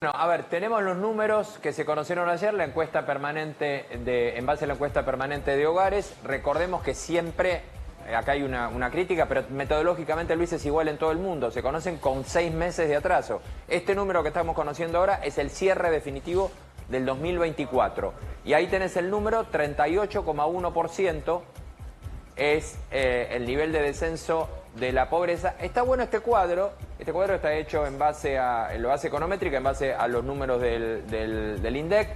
Bueno, a ver, tenemos los números que se conocieron ayer, la encuesta permanente en base a la encuesta permanente de hogares. Recordemos que siempre, acá hay una crítica, pero metodológicamente, Luis, es igual en todo el mundo. Se conocen con 6 meses de atraso. Este número que estamos conociendo ahora es el cierre definitivo del 2024. Y ahí tenés el número, 38,1% es el nivel de descenso de la pobreza. Está bueno este cuadro está hecho en base a, lo hace Econométrica, en base a los números del INDEC.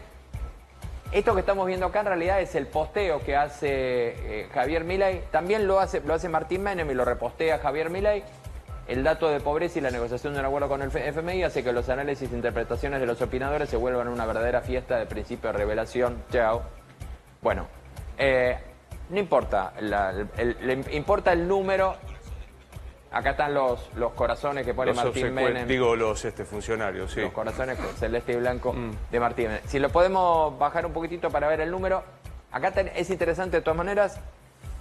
Esto que estamos viendo acá en realidad es el posteo que hace Javier Milei, también lo hace Martín Menem y lo repostea Javier Milei. El dato de pobreza y la negociación de un acuerdo con el FMI hace que los análisis e interpretaciones de los opinadores se vuelvan una verdadera fiesta de principio de revelación. Chao. Bueno, no importa, importa el número. Acá están los corazones que pone Martín Menem. Digo, los funcionarios, sí. Los corazones celeste y blanco de Martín Menem. Si lo podemos bajar un poquitito para ver el número. Acá es interesante de todas maneras,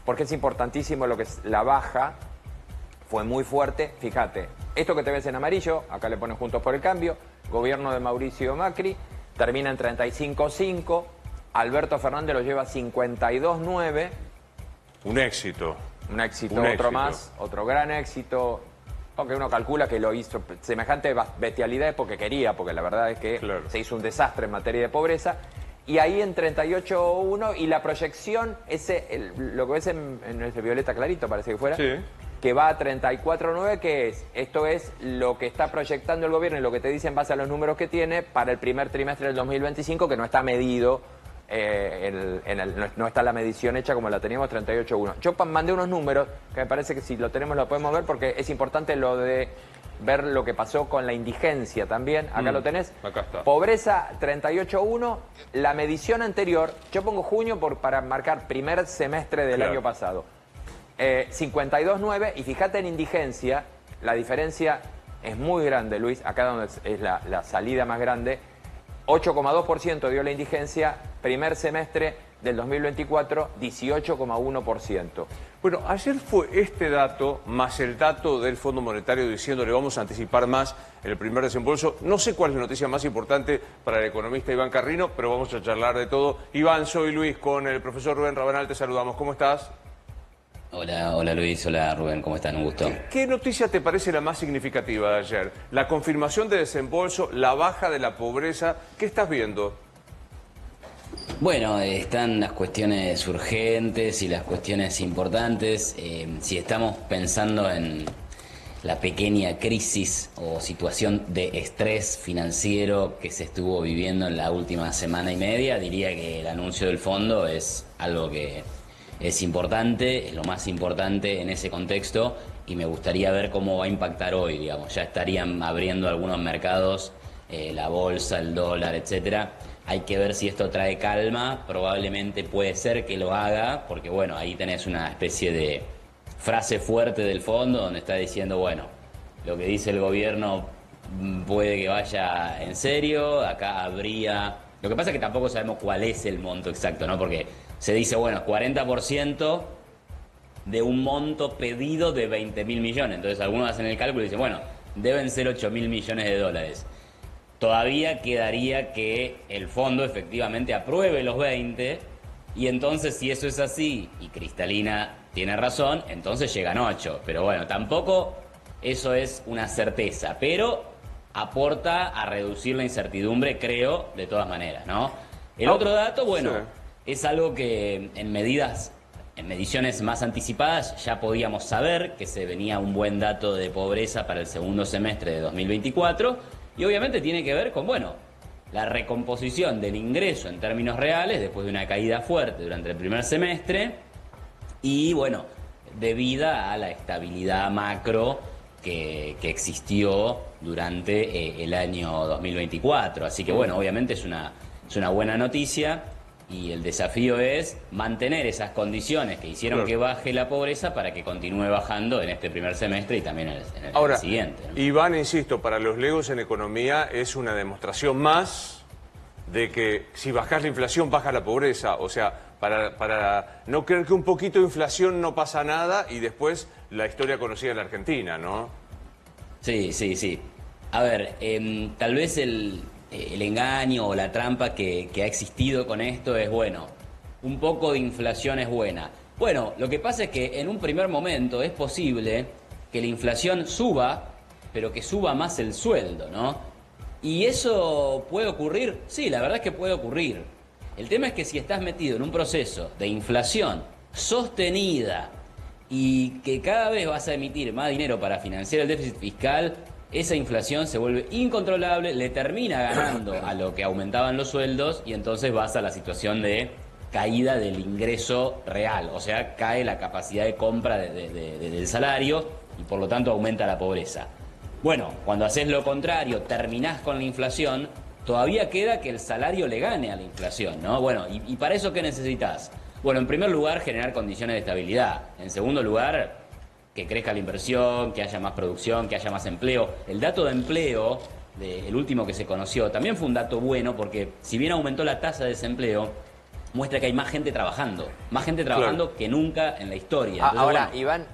porque es importantísimo lo que es la baja. Fue muy fuerte. Fíjate, esto que te ves en amarillo, acá le ponen Juntos por el Cambio, gobierno de Mauricio Macri, termina en 35,5. Alberto Fernández lo lleva 52,9. Un éxito. Un éxito, otro más, otro gran éxito. Aunque uno calcula que lo hizo semejante bestialidad porque quería, porque la verdad es que se hizo un desastre en materia de pobreza. Y ahí en 38,1 y la proyección, lo que ves en ese violeta clarito, parece que fuera, sí, que va a 34,9, que es, esto es lo que está proyectando el gobierno y lo que te dice en base a los números que tiene para el primer trimestre del 2025, que no está medido. No está la medición hecha como la teníamos, 38,1. Yo mandé unos números que me parece que si lo tenemos lo podemos ver, porque es importante lo de ver lo que pasó con la indigencia también. Acá lo tenés. Acá está. Pobreza 38,1. La medición anterior, yo pongo junio para marcar primer semestre del año pasado, 52,9. Y fíjate en indigencia, la diferencia es muy grande, Luis. Acá donde es la salida más grande. 8,2% dio la indigencia, primer semestre del 2024, 18,1%. Bueno, ayer fue este dato, más el dato del Fondo Monetario diciéndole vamos a anticipar más el primer desembolso. No sé cuál es la noticia más importante para el economista Iván Carrino, pero vamos a charlar de todo. Iván, soy Luis, con el profesor Rubén Rabanal, te saludamos. ¿Cómo estás? Hola Luis, hola Rubén, ¿cómo están? Un gusto. ¿Qué noticia te parece la más significativa de ayer? La confirmación de desembolso, la baja de la pobreza, ¿qué estás viendo? Bueno, están las cuestiones urgentes y las cuestiones importantes. Si estamos pensando en la pequeña crisis o situación de estrés financiero que se estuvo viviendo en la última semana y media, diría que el anuncio del fondo es algo que es importante, es lo más importante en ese contexto, y me gustaría ver cómo va a impactar hoy, digamos. Ya estarían abriendo algunos mercados, la bolsa, el dólar, etcétera. Hay que ver si esto trae calma, probablemente puede ser que lo haga, porque bueno, ahí tenés una especie de frase fuerte del fondo donde está diciendo, bueno, lo que dice el gobierno puede que vaya en serio, acá habría... Lo que pasa es que tampoco sabemos cuál es el monto exacto, ¿no? Porque se dice, bueno, 40% de un monto pedido de 20.000 millones. Entonces algunos hacen el cálculo y dicen, bueno, deben ser 8.000 millones de dólares. Todavía quedaría que el fondo efectivamente apruebe los 20, y entonces si eso es así, y Cristalina tiene razón, entonces llegan 8. Pero bueno, tampoco eso es una certeza, pero aporta a reducir la incertidumbre, creo, de todas maneras, ¿no? El otro dato, bueno, es algo que en mediciones más anticipadas ya podíamos saber, que se venía un buen dato de pobreza para el segundo semestre de 2024, y obviamente tiene que ver con, bueno, la recomposición del ingreso en términos reales después de una caída fuerte durante el primer semestre y, bueno, debida a la estabilidad macro que existió durante el año 2024. Así que, bueno, obviamente es una buena noticia. Y el desafío es mantener esas condiciones que hicieron que baje la pobreza para que continúe bajando en este primer semestre y también en el siguiente, ¿no? Iván, insisto, para los legos en economía es una demostración más de que si bajás la inflación, baja la pobreza. O sea, para no creer que un poquito de inflación no pasa nada y después la historia conocida en la Argentina, ¿no? Sí. A ver, tal vez el engaño o la trampa que ha existido con esto es, bueno, un poco de inflación es buena. Bueno, lo que pasa es que en un primer momento es posible que la inflación suba, pero que suba más el sueldo, ¿no? ¿Y eso puede ocurrir? Sí, la verdad es que puede ocurrir. El tema es que si estás metido en un proceso de inflación sostenida y que cada vez vas a emitir más dinero para financiar el déficit fiscal, esa inflación se vuelve incontrolable, le termina ganando a lo que aumentaban los sueldos y entonces vas a la situación de caída del ingreso real, o sea, cae la capacidad de compra del salario y por lo tanto aumenta la pobreza. Bueno, cuando haces lo contrario, terminás con la inflación, todavía queda que el salario le gane a la inflación, ¿no? Bueno, ¿y para eso qué necesitas? Bueno, en primer lugar, generar condiciones de estabilidad. En segundo lugar, que crezca la inversión, que haya más producción, que haya más empleo. El dato de empleo, el último que se conoció, también fue un dato bueno porque si bien aumentó la tasa de desempleo, muestra que hay más gente trabajando claro, que nunca en la historia. Entonces, ahora, bueno, Iván,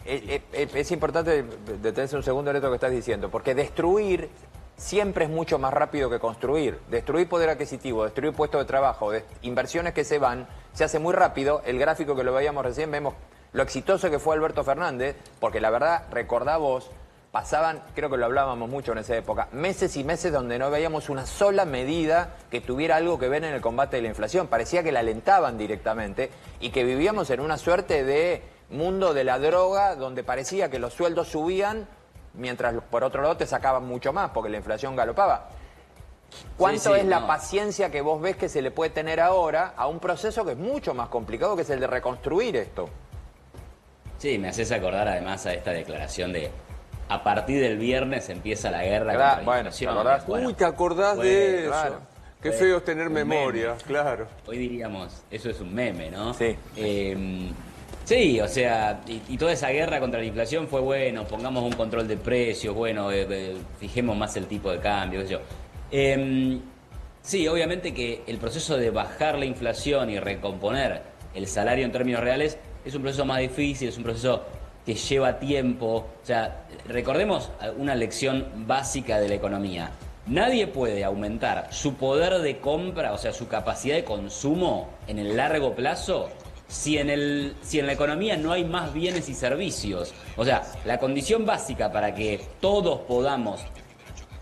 es importante detenerse un segundo en esto que estás diciendo, porque destruir siempre es mucho más rápido que construir. Destruir poder adquisitivo, destruir puestos de trabajo, inversiones que se van, se hace muy rápido. El gráfico que lo veíamos recién, vemos lo exitoso que fue Alberto Fernández, porque la verdad, recordá vos, pasaban, creo que lo hablábamos mucho en esa época, meses y meses donde no veíamos una sola medida que tuviera algo que ver en el combate de la inflación. Parecía que la alentaban directamente y que vivíamos en una suerte de mundo de la droga donde parecía que los sueldos subían mientras por otro lado te sacaban mucho más porque la inflación galopaba. ¿Cuánto es la paciencia que vos ves que se le puede tener ahora a un proceso que es mucho más complicado, que es el de reconstruir esto? Sí, me haces acordar además a esta declaración de a partir del viernes empieza la guerra contra la inflación. ¿Te acordás? Bueno, uy, ¿te acordás de eso? Claro. Qué feo es tener memoria, claro. Hoy diríamos, eso es un meme, ¿no? Sí. Sí, o sea, y toda esa guerra contra la inflación fue bueno, pongamos un control de precios, bueno, fijemos más el tipo de cambio, qué sé yo. Sí, obviamente que el proceso de bajar la inflación y recomponer el salario en términos reales es un proceso más difícil, es un proceso que lleva tiempo. O sea, recordemos una lección básica de la economía. Nadie puede aumentar su poder de compra, o sea, su capacidad de consumo en el largo plazo si en la economía no hay más bienes y servicios. O sea, la condición básica para que todos podamos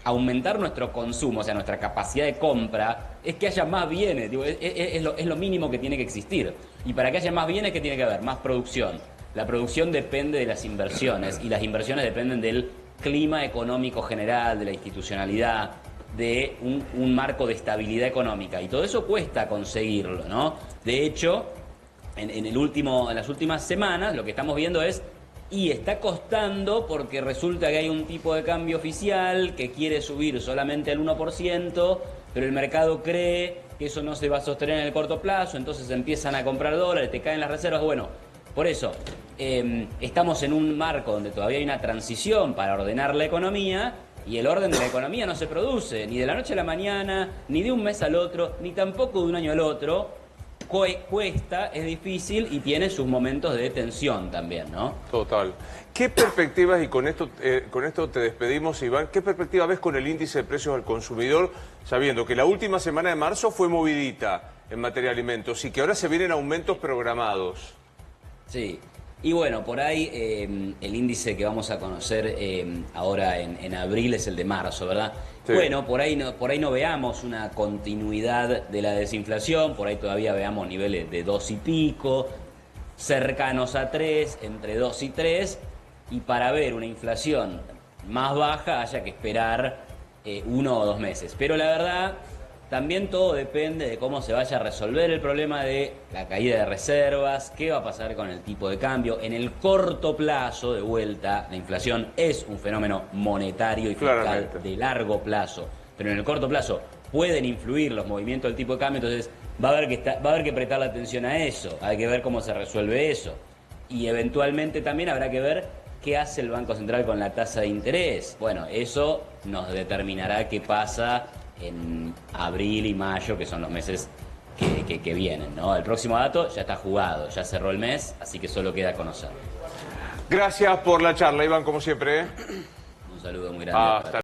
aumentar nuestro consumo, o sea, nuestra capacidad de compra, es que haya más bienes. Digo, es lo mínimo que tiene que existir. Y para que haya más bienes, ¿qué tiene que haber? Más producción. La producción depende de las inversiones y las inversiones dependen del clima económico general, de la institucionalidad, de un marco de estabilidad económica. Y todo eso cuesta conseguirlo, ¿no? De hecho, en las últimas semanas lo que estamos viendo es, y está costando porque resulta que hay un tipo de cambio oficial que quiere subir solamente al 1%, pero el mercado cree que eso no se va a sostener en el corto plazo, entonces empiezan a comprar dólares, te caen las reservas. Bueno, por eso estamos en un marco donde todavía hay una transición para ordenar la economía, y el orden de la economía no se produce ni de la noche a la mañana, ni de un mes al otro, ni tampoco de un año al otro. Cuesta, es difícil y tiene sus momentos de tensión también, ¿no? Total. ¿Qué perspectivas, y con esto te despedimos, Iván, qué perspectiva ves con el índice de precios al consumidor, sabiendo que la última semana de marzo fue movidita en materia de alimentos y que ahora se vienen aumentos programados? Sí, y bueno, por ahí el índice que vamos a conocer ahora en abril es el de marzo, ¿verdad? Sí. Bueno, por ahí no veamos una continuidad de la desinflación, por ahí todavía veamos niveles de 2 y pico, cercanos a 3, entre 2 y 3, y para ver una inflación más baja haya que esperar 1 o 2 meses. Pero la verdad, también todo depende de cómo se vaya a resolver el problema de la caída de reservas, qué va a pasar con el tipo de cambio. En el corto plazo, de vuelta, la inflación es un fenómeno monetario y fiscal de largo plazo. Pero en el corto plazo pueden influir los movimientos del tipo de cambio, entonces va a haber que prestar la atención a eso, hay que ver cómo se resuelve eso. Y eventualmente también habrá que ver qué hace el Banco Central con la tasa de interés. Bueno, eso nos determinará qué pasa en abril y mayo, que son los meses que vienen, ¿no? El próximo dato ya está jugado, ya cerró el mes, así que solo queda conocer. Gracias por la charla, Iván, como siempre. Un saludo muy grande.